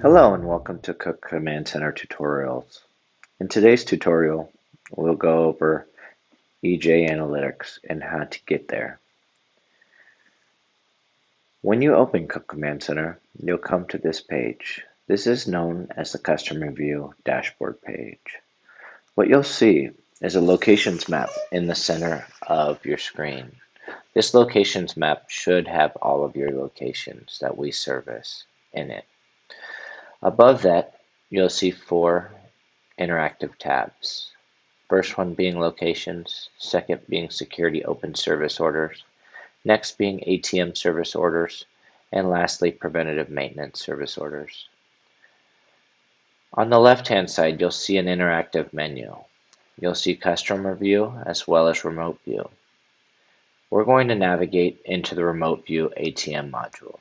Hello and welcome to Cook Command Center Tutorials. In today's tutorial, we'll go over ATM Analytics and how to get there. When you open Cook Command Center, you'll come to this page. This is known as the Customer View dashboard page. What you'll see is a locations map in the center of your screen. This locations map should have all of your locations that we service in it. Above that, you'll see 4 interactive tabs. First one being locations, second being security open service orders, next being ATM service orders, and lastly preventative maintenance service orders. On the left-hand side, you'll see an interactive menu. You'll see customer view as well as remote view. We're going to navigate into the remote view ATM module.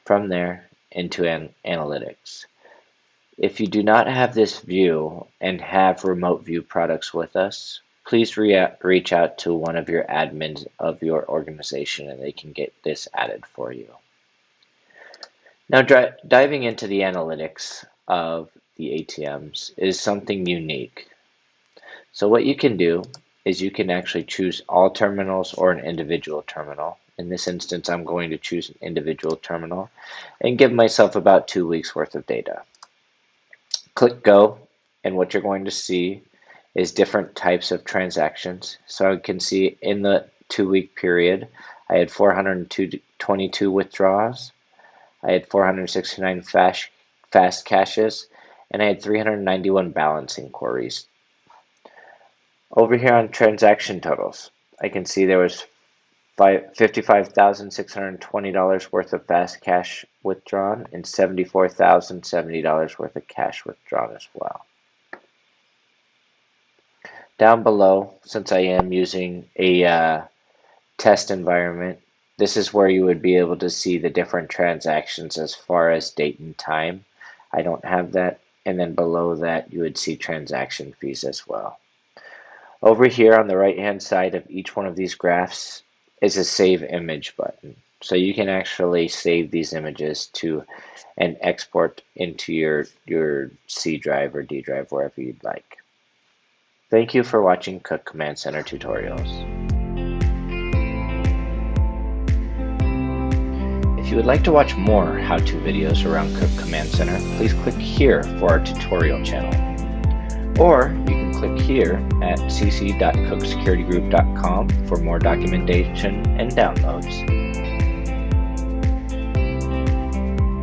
From there, into analytics. If you do not have this view and have remote view products with us, please reach out to one of your admins of your organization and they can get this added for you. Now diving into the analytics of the ATMs is something unique. So what you can do is you can actually choose all terminals or an individual terminal. In this instance, I'm going to choose an individual terminal and give myself about 2 weeks worth of data. Click go, and what you're going to see is different types of transactions. So I can see in the 2-week period, I had 422 withdrawals, I had 469 fast cashes, and I had 391 balance inquiries. Over here on transaction totals, I can see there was $55,620 worth of fast cash withdrawn and $74,070 worth of cash withdrawn as well. Down below, since I am using a test environment, this is where you would be able to see the different transactions as far as date and time. I don't have that. And then below that, you would see transaction fees as well. Over here on the right hand side of each one of these graphs is a save image button. So you can actually save these images to and export into your C drive or D drive, wherever you'd like. Thank you for watching Cook Command Center Tutorials. If you would like to watch more how-to videos around Cook Command Center, please click here for our tutorial channel. Or you can click here at cc.cooksecurity.group.com for more documentation and downloads.